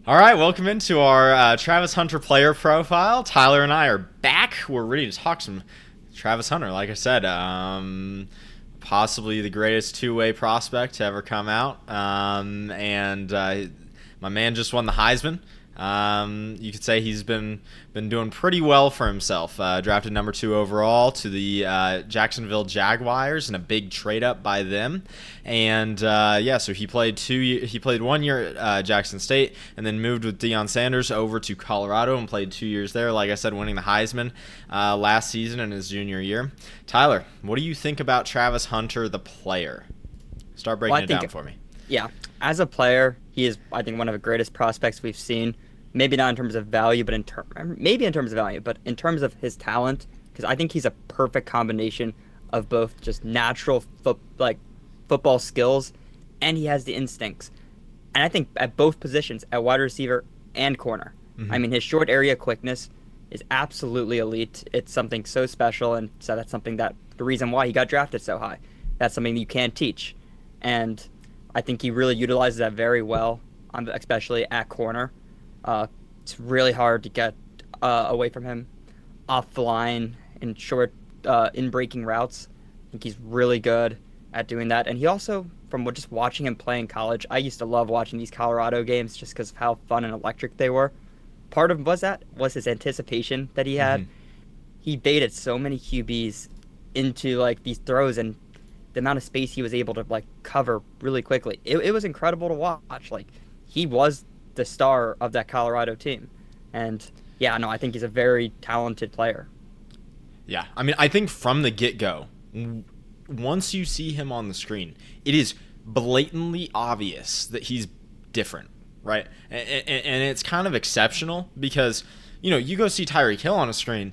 All right, welcome into our Travis Hunter player profile. Tyler and I are back. We're ready to talk some Travis Hunter. Like I said, possibly the greatest two-way prospect to ever come out. And my man just won the Heisman. You could say he's been doing pretty well for himself. Drafted number 2 overall to the Jacksonville Jaguars in a big trade up by them, and so he played 1 year at Jackson State, and then moved with Deion Sanders over to Colorado and played 2 years there. Like I said, winning the Heisman last season in his junior year. Tyler, what do you think about Travis Hunter, the player? Start breaking it down for me. Yeah, as a player, he is, I think, one of the greatest prospects we've seen. Maybe not in terms of value, but maybe in terms of value, but in terms of his talent, because I think he's a perfect combination of both just natural football skills, and he has the instincts. And I think at both positions, at wide receiver and corner. I mean, his short area quickness is absolutely elite. It's something so special, and so that's something that the reason why he got drafted so high. That's something you can't teach, and I think he really utilizes that very well, especially at corner. It's really hard to get away from him off the line in short, in breaking routes. I think he's really good at doing that. And he also, from just watching him play in college, I used to love watching these Colorado games just because of how fun and electric they were. Part of was his anticipation that he had. He baited so many QBs into these throws, and the amount of space he was able to cover really quickly. It was incredible to watch. He was the star of that Colorado team. And yeah, no, I think he's a very talented player. Yeah, I mean, I think from the get-go, once you see him on the screen, it is blatantly obvious that he's different, right? And it's kind of exceptional because, you go see Tyreek Hill on a screen,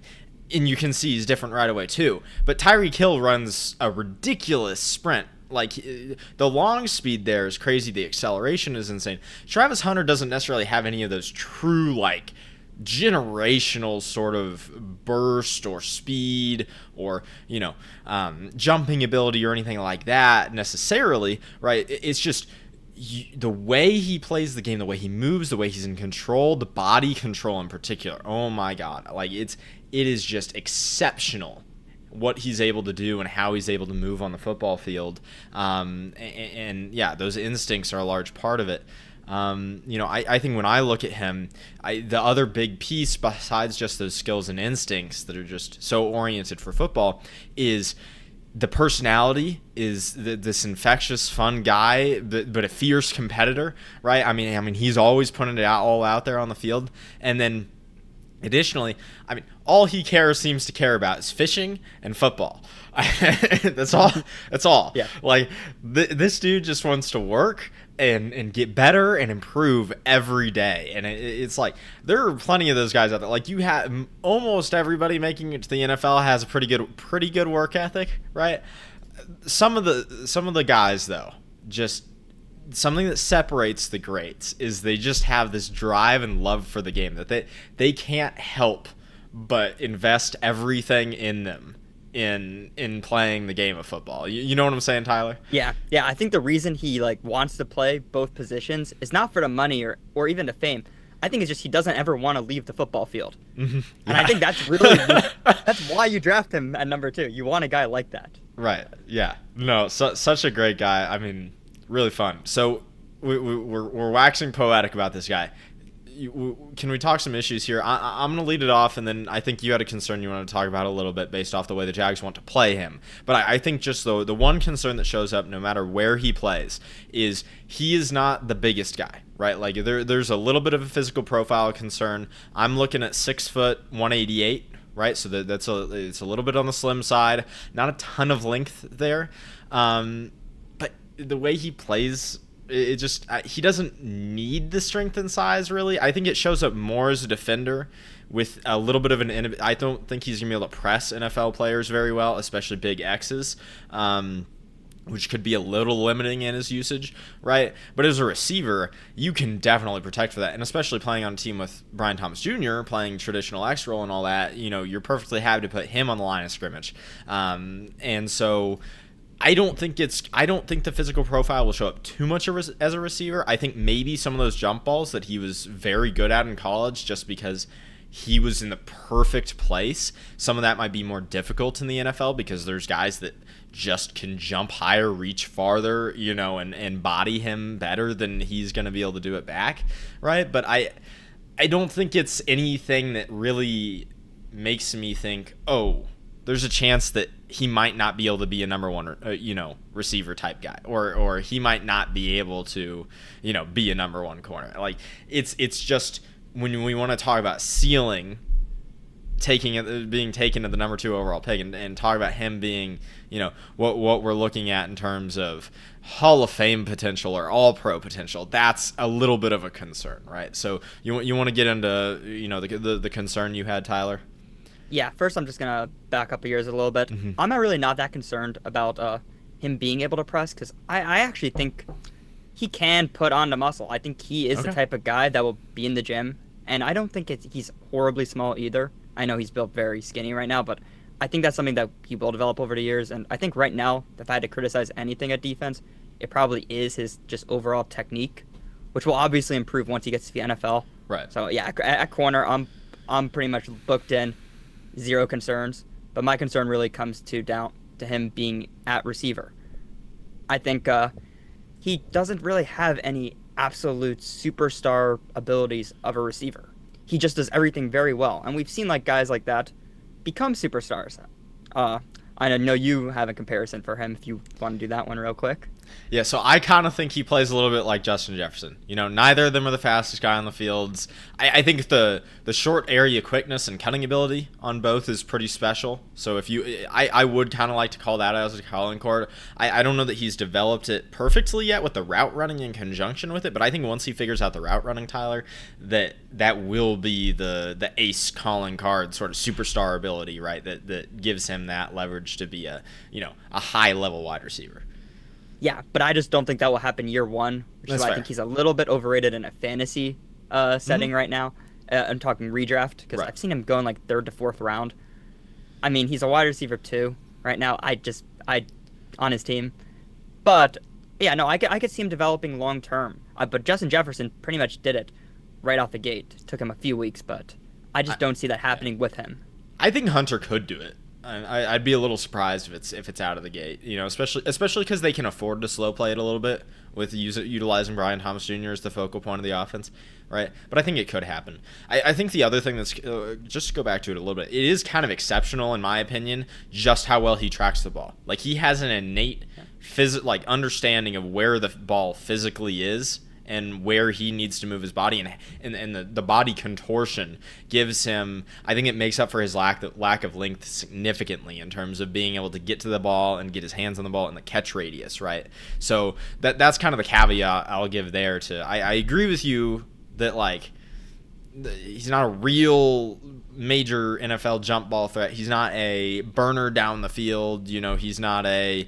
and you can see he's different right away too. But Tyreek Hill runs a ridiculous sprint. The long speed there is crazy. The acceleration is insane. Travis Hunter doesn't necessarily have any of those true, generational sort of burst or speed or, jumping ability or anything like that necessarily, right? It's just the way he plays the game, the way he moves, the way he's in control, the body control in particular. Oh, my God. It is just exceptional what he's able to do and how he's able to move on the football field. And yeah, those instincts are a large part of it. I think when I look at him, the other big piece besides just those skills and instincts that are just so oriented for football is the personality. Is this infectious, fun guy, but a fierce competitor, right? I mean, he's always putting it all out there on the field. And then additionally, I mean, all he seems to care about is fishing and football. That's all. That's all. Yeah. This dude just wants to work and get better and improve every day. And it's there are plenty of those guys out there. You have almost everybody making it to the NFL has a pretty good work ethic, right? Some of the guys though, just something that separates the greats is they just have this drive and love for the game that they can't help but invest everything in them in playing the game of football. You know what I'm saying, Tyler? Yeah. I think the reason he wants to play both positions is not for the money or even the fame. I think it's just he doesn't ever want to leave the football field. And I think that's really that's why you draft him at number 2. You want a guy like that. Right. Yeah. No. Such a great guy. I mean, really fun. So we're waxing poetic about this guy. Can we talk some issues here? I'm going to lead it off, and then I think you had a concern you wanted to talk about a little bit based off the way the Jags want to play him. But I think just the one concern that shows up no matter where he plays is he is not the biggest guy, right? There's a little bit of a physical profile concern. I'm looking at 6 foot 188. Right, so it's a little bit on the slim side, not a ton of length there, but the way he plays, he doesn't need the strength and size really. I think it shows up more as a defender with a little bit of I don't think he's gonna be able to press NFL players very well, especially big X's. Which could be a little limiting in his usage, right? But as a receiver, you can definitely protect for that. And especially playing on a team with Brian Thomas Jr., playing traditional X role and all that, you're perfectly happy to put him on the line of scrimmage. And so I don't think the physical profile will show up too much as a receiver. I think maybe some of those jump balls that he was very good at in college, just because he was in the perfect place. Some of that might be more difficult in the NFL because there's guys that just can jump higher, reach farther, and body him better than he's going to be able to do it back, right? But I don't think it's anything that really makes me think, oh, there's a chance that he might not be able to be a number one, receiver type guy, or he might not be able to, be a number one corner. Like it's just when we want to talk about ceiling, being taken at the number 2 overall pick, and talk about him being, what we're looking at in terms of Hall of Fame potential or All Pro potential. That's a little bit of a concern, right? So you want to get into the concern you had, Tyler? Yeah, first I'm just going to back up yours a little bit. Mm-hmm. I'm not really not that concerned about him being able to press because I actually think he can put on the muscle. I think he is the type of guy that will be in the gym, and I don't think he's horribly small either. I know he's built very skinny right now, but I think that's something that he will develop over the years, and I think right now, if I had to criticize anything at defense, it probably is his just overall technique, which will obviously improve once he gets to the NFL. Right. So, yeah, at corner, I'm pretty much booked in. Zero concerns, but my concern really comes down to him being at receiver. I think he doesn't really have any absolute superstar abilities of a receiver. He just does everything very well, and we've seen guys like that become superstars. I know you have a comparison for him if you want to do that one real quick. Yeah, so I kind of think he plays a little bit like Justin Jefferson. Neither of them are the fastest guy on the fields. I think the short area quickness and cutting ability on both is pretty special. So I would kind of like to call that as a calling card. I don't know that he's developed it perfectly yet with the route running in conjunction with it, but I think once he figures out the route running, Tyler, that will be the ace calling card sort of superstar ability, right? That gives him that leverage to be a high level wide receiver. Yeah, but I just don't think that will happen year one, which is why I think he's a little bit overrated in a fantasy setting right now. I'm talking redraft, because I've seen him going 3rd to 4th round. I mean, he's a wide receiver too right now. I on his team. But, yeah, no, I could see him developing long term. But Justin Jefferson pretty much did it right off the gate. It took him a few weeks, but I just don't see that happening with him. I think Hunter could do it. I'd be a little surprised if it's out of the gate, especially because they can afford to slow play it a little bit with utilizing Brian Thomas Jr. as the focal point of the offense, right? But I think it could happen. I think the other thing that's just to go back to it a little bit, it is kind of exceptional in my opinion, just how well he tracks the ball. He has an innate understanding of where the ball physically is and where he needs to move his body, and the body contortion gives him, I think it makes up for his lack of length significantly in terms of being able to get to the ball and get his hands on the ball and the catch radius, right? So that's kind of the caveat I'll give there. I agree with you that he's not a real major NFL jump ball threat. He's not a burner down the field. He's not a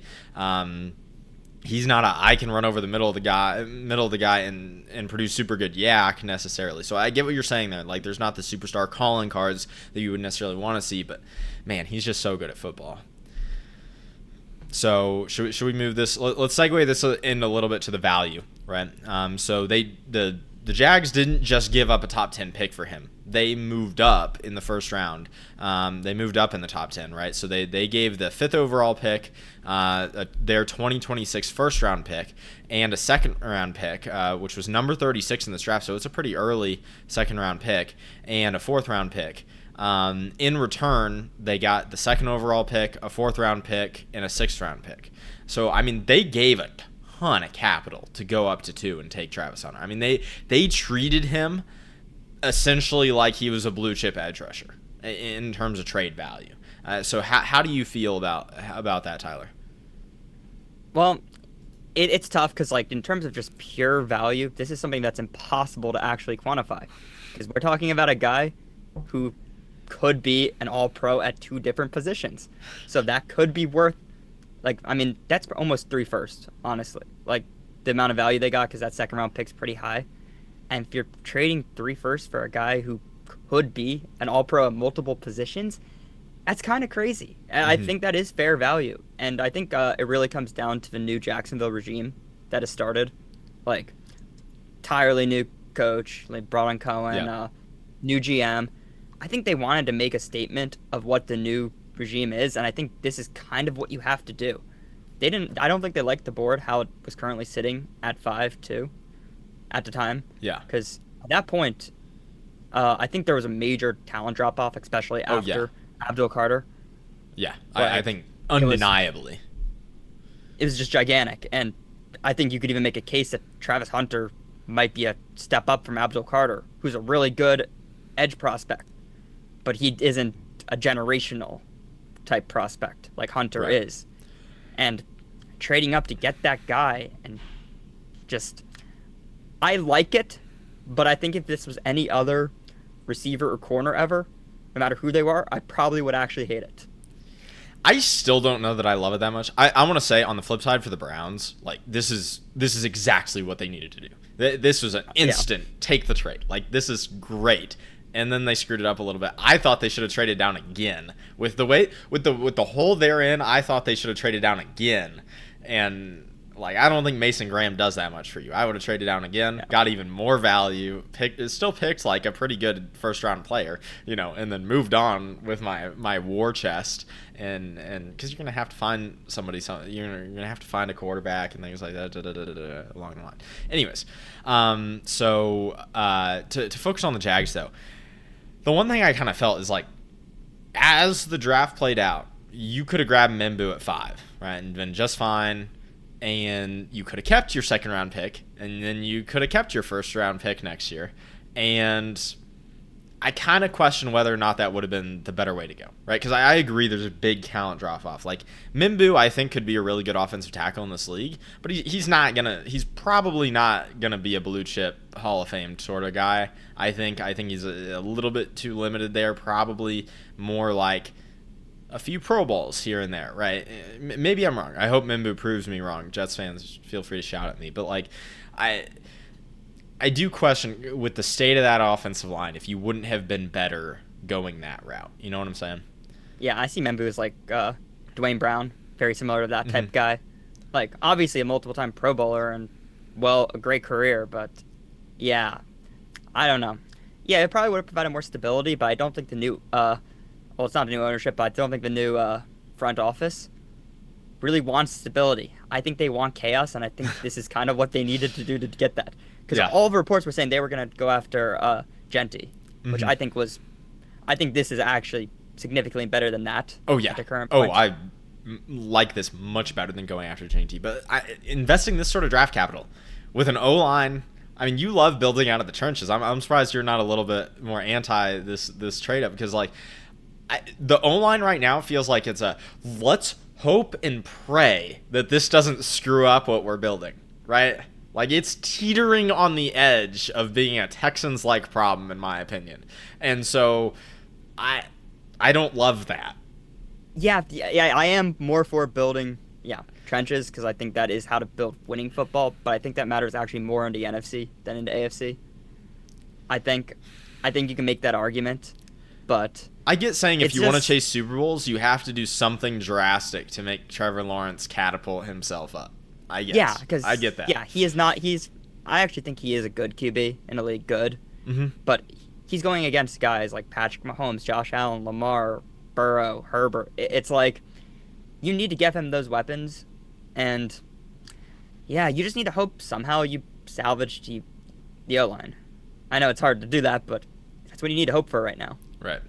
I can run over the middle of the guy and produce super good yak necessarily. So I get what you're saying there. There's not the superstar calling cards that you would necessarily want to see, but man, he's just so good at football. So should we move this? Let's segue this in a little bit to the value, right? So the Jags didn't just give up a top 10 pick for him. They moved up in the first round. They moved up in the top 10, right? So they gave the 5th overall pick, their 2026 first round pick, and a second round pick, which was number 36 in this draft. So it's a pretty early second round pick, and a 4th round pick. In return, they got the 2nd overall pick, a 4th round pick, and a 6th round pick. So, I mean, they gave a ton of capital to go up to 2 and take Travis Hunter. I mean, they treated him essentially like he was a blue chip edge rusher in terms of trade value. So how do you feel about that, Tyler? Well, it's tough because in terms of just pure value, this is something that's impossible to actually quantify, because we're talking about a guy who could be an all-pro at 2 different positions. So that could be worth, that's almost 3 firsts, honestly. The amount of value they got, because that 2nd round pick's pretty high. And if you're trading 3 firsts for a guy who could be an all-pro at multiple positions, That's kind of crazy. And I Hmm. think that is fair value. And I think it really comes down to the new Jacksonville regime that has started. Like, entirely new coach, like brought on Cohen, Yeah. new GM. I think they wanted to make a statement of what the new regime is, and I think this is kind of what you have to do. They didn't. I don't think they liked the board how it was currently sitting at 5-2 at the time, Yeah. because at that point, I think there was a major talent drop off, especially Oh yeah. after Abdul Carter. Yeah. I Like think it was, undeniably. it was just gigantic, and I think you could even make a case that Travis Hunter might be a step up from Abdul Carter, who's a really good edge prospect, but he isn't a generational type prospect like Hunter Right. is. And trading up to get that guy and just I like it, but I think if this was any other receiver or corner ever, no matter who they were, I probably would actually hate it. I still don't know that I love it that much. I want to say on the flip side for the Browns, like this is exactly what they needed to do. This was an Yeah. instant take the trade. Like this is great. And then they screwed it up a little bit. I thought they should have traded down again. With the way with the hole they're in, I thought they should have traded down again. And like I don't think Mason Graham does that much for you. I would have traded down again, Yeah. got even more value, still picked like a pretty good first round player, and then moved on with my war chest and because you're gonna have to find somebody, you're gonna have to find a quarterback and things like that, along the line. Anyways, to focus on the Jags though, the one thing I kind of felt is like as the draft played out, you could have grabbed Mimbu at 5, right, and been just fine. And you could have kept your second round pick, and then you could have kept your first round pick next year. And I kind of question whether or not that would have been the better way to go, right? Because I agree there's a big talent drop off. Like Mimbu, I think could be a really good offensive tackle in this league, but he's probably not gonna be a blue chip Hall of Fame sort of guy. I think he's a little bit too limited there. Probably more like a few Pro Bowls here and there, right? Maybe I'm wrong. I hope Mimbu proves me wrong. Jets fans, feel free to shout at me. But like, I do question with the state of that offensive line if you wouldn't have been better going that route. You know what I'm saying? Yeah, I see Membu as like Dwayne Brown, very similar to that type Mm-hmm. guy. Like obviously a multiple time Pro Bowler and a great career, but yeah, I don't know. Yeah, it probably would have provided more stability, but I don't think the new well, it's not a new ownership, but I don't think the new front office really wants stability. I think they want chaos, and I think this is kind of what they needed to do to get that. Because Yeah. all the reports were saying they were going to go after Genti, which Mhm. I think this is actually significantly better than that. Oh yeah. At the current Oh, point. like this much better than going after JT. But investing this sort of draft capital with an O line. I mean, you love building out of the trenches. I'm surprised you're not a little bit more anti this trade up because like. The O-line right now feels like it's a let's hope and pray that this doesn't screw up what we're building, right? Like it's teetering on the edge of being a Texans-like problem, in my opinion. And so I don't love that. Yeah, I am more for building, trenches because I think that is how to build winning football. But I think that matters actually more in the NFC than in the AFC. I think, I think you can make that argument, but I get saying if it's you want to just chase Super Bowls, you have to do something drastic to make Trevor Lawrence catapult himself up. I guess. yeah, because I get that. yeah, he is not. I actually think he is a good QB in the league, good, Mm-hmm. but he's going against guys like Patrick Mahomes, Josh Allen, Lamar, Burrow, Herbert. It's like you need to give him those weapons, and yeah, you just need to hope somehow you salvage the O line. I know it's hard to do that, but that's what you need to hope for right now. Right.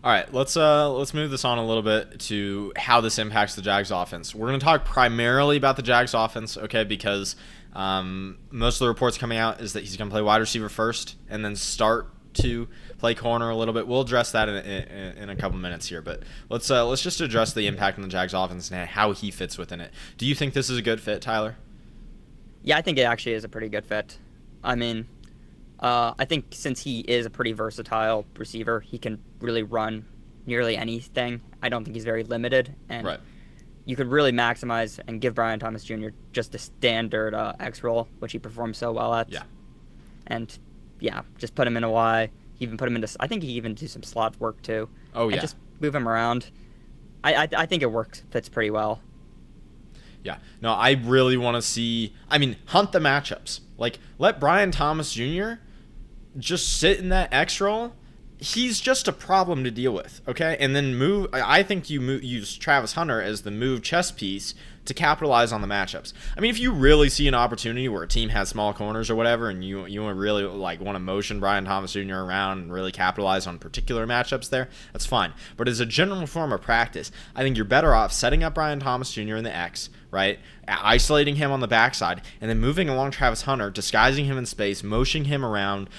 All right, let's move this on a little bit to how this impacts the Jags offense. We're going to talk primarily about the Jags offense, okay, because most of the reports coming out is that he's going to play wide receiver first and then start to play corner a little bit. We'll address that in a couple minutes here, but let's just address the impact on the Jags offense and how he fits within it. Do you think this is a good fit, Tyler? Yeah, I think it actually is a pretty good fit. I mean, I think since he is a pretty versatile receiver, he can really run nearly anything. I don't think he's very limited, and Right. you could really maximize and give Brian Thomas Jr. just a standard X role, which he performs so well at. Yeah. And yeah, just put him in a Y. He even put him into. I think he even do some slot work too. Oh, And yeah. just move him around. I think it fits pretty well. Yeah. No, I really want to see. I mean, hunt the matchups. Like, let Brian Thomas Jr. just sit in that X role. He's just a problem to deal with, okay? And then move. I think use Travis Hunter as the move chess piece to capitalize on the matchups. I mean, if you really see an opportunity where a team has small corners or whatever, and you really like want to motion Brian Thomas Jr. around and really capitalize on particular matchups there, that's fine. But as a general form of practice, I think you're better off setting up Brian Thomas Jr. in the X, right? Isolating him on the backside, and then moving along Travis Hunter, disguising him in space, motioning him around,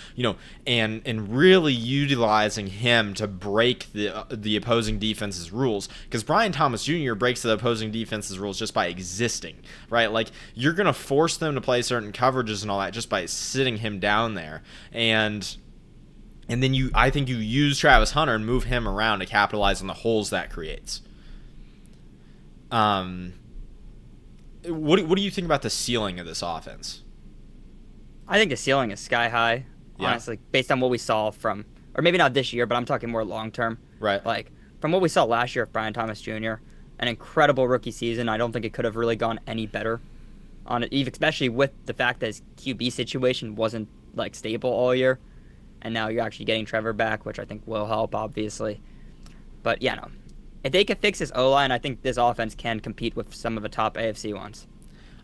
and really utilizing him to break the opposing defense's rules. Because Brian Thomas Jr. breaks the opposing defense's rules just by existing, right? Like, you're gonna force them to play certain coverages and all that just by sitting him down there, and then I think you use Travis Hunter and move him around to capitalize on the holes that creates. What do you think about the ceiling of this offense? I think the ceiling is sky high, honestly, based on what we saw or maybe not this year, but I'm talking more long term. Right. Like, from what we saw last year of Brian Thomas Jr., an incredible rookie season. I don't think it could have really gone any better on it, especially with the fact that his QB situation wasn't like stable all year. And now you're actually getting Trevor back, which I think will help, obviously. But yeah, no. If they can fix this O-line, I think this offense can compete with some of the top AFC ones.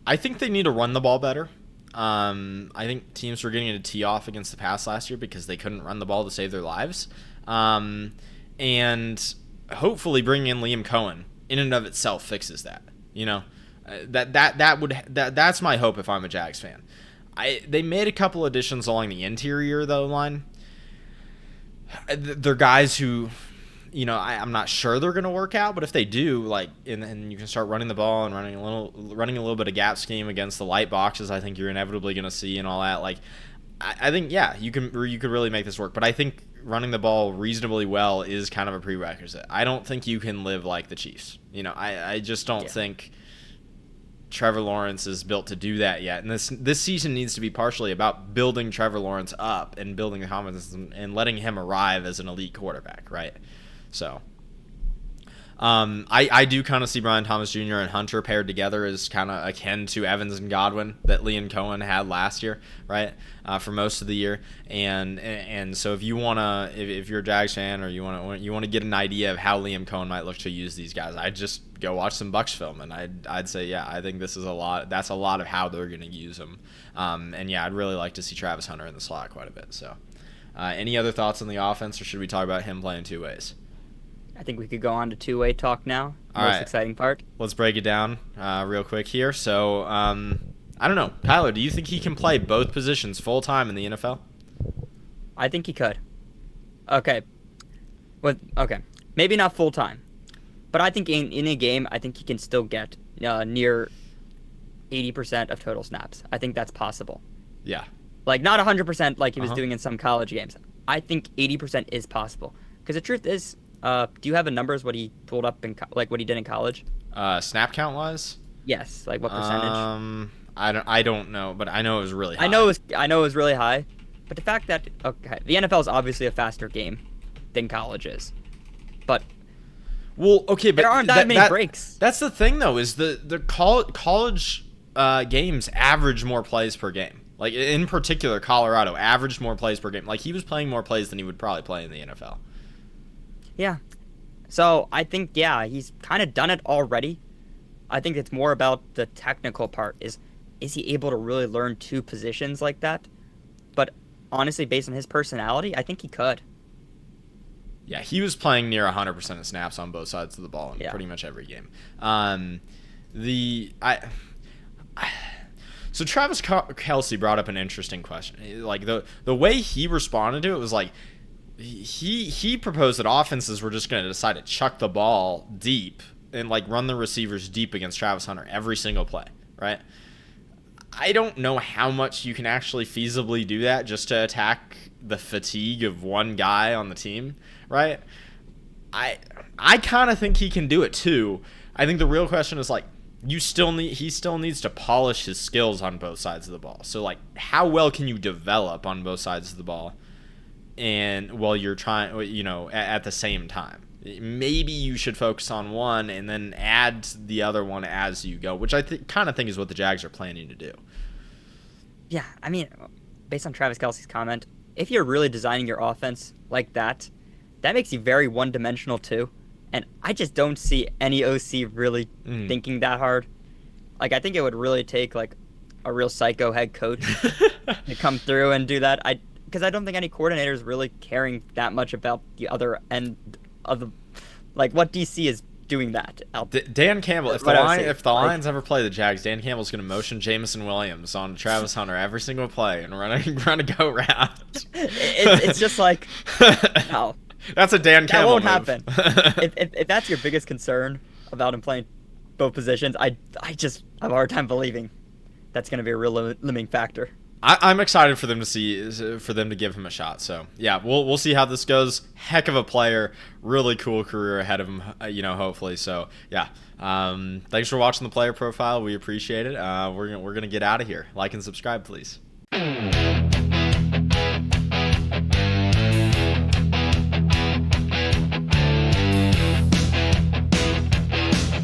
I think they need to run the ball better. I think teams were getting to tee off against the pass last year because they couldn't run the ball to save their lives. And hopefully bringing in Liam Coen in and of itself fixes that. That's my hope if I'm a Jags fan. They made a couple additions along the interior of the O-line. They're guys who, I'm not sure they're going to work out, but if they do, and you can start running the ball and running a little bit of gap scheme against the light boxes, I think you're inevitably going to see and all that. I think, yeah, you could really make this work, but I think running the ball reasonably well is kind of a prerequisite. I don't think you can live like the Chiefs. I just don't think Trevor Lawrence is built to do that yet. And this season needs to be partially about building Trevor Lawrence up and building the confidence and letting him arrive as an elite quarterback, right? So I do kind of see Brian Thomas Jr. and Hunter paired together as kind of akin to Evans and Godwin that Liam Coen had last year, right? For most of the year, and so if you wanna, if you're a Jags fan or you wanna get an idea of how Liam Coen might look to use these guys, I'd just go watch some Bucs film, and I'd say I think this is that's a lot of how they're gonna use them, and I'd really like to see Travis Hunter in the slot quite a bit. So, any other thoughts on the offense, or should we talk about him playing two ways? I think we could go on to two-way talk now. All Most right. exciting part. Let's break it down real quick here. So, I don't know. Tyler, do you think he can play both positions full-time in the NFL? I think he could. Okay. Okay. Maybe not full-time. But I think in a game, I think he can still get near 80% of total snaps. I think that's possible. Yeah. Like, not 100% like he was doing in some college games. I think 80% is possible. Because the truth is, do you have the numbers, what he pulled up, what he did in college? Snap count-wise? Yes. Like, what percentage? I don't know, but I know it was really high. I know it was really high. But the fact that, the NFL is obviously a faster game than college is. But well, okay, but there aren't that many breaks. That's the thing, though, is the college games average more plays per game. Like, in particular, Colorado averaged more plays per game. Like, he was playing more plays than he would probably play in the NFL. Yeah. So, I think, he's kind of done it already. I think it's more about the technical part. Is he able to really learn two positions like that? But honestly, based on his personality, I think he could. Yeah, he was playing near 100% of snaps on both sides of the ball in pretty much every game. So Travis Kelce brought up an interesting question. Like, the way he responded to it was like, he proposed that offenses were just going to decide to chuck the ball deep and run the receivers deep against Travis Hunter every single play, right? I don't know how much you can actually feasibly do that just to attack the fatigue of one guy on the team, right? I kind of think he can do it too. I think the real question is he still needs to polish his skills on both sides of the ball. So how well can you develop on both sides of the ball, and while you're trying, at the same time, maybe you should focus on one and then add the other one as you go, which I kind of think is what the Jags are planning to do. Yeah, I mean, based on Travis Kelce's comment, if you're really designing your offense like that, that makes you very one-dimensional too. And I just don't see any OC really thinking that hard. Like, I think it would really take like a real psycho head coach to come through and do that. Because I don't think any coordinator is really caring that much about the other end of the, like, what DC is doing that. Dan Campbell, if the Lions ever play the Jags, Dan Campbell's going to motion Jameson Williams on Travis Hunter every single play and run a go route. It's just like, no. That's a Dan Campbell That won't move. happen. if that's your biggest concern about him playing both positions, I just have a hard time believing that's going to be a real limiting factor. I'm excited for them to give him a shot. So yeah, we'll see how this goes. Heck of a player, really cool career ahead of him. Hopefully. So yeah, thanks for watching the player profile. We appreciate it. We're gonna get out of here. Like and subscribe, please.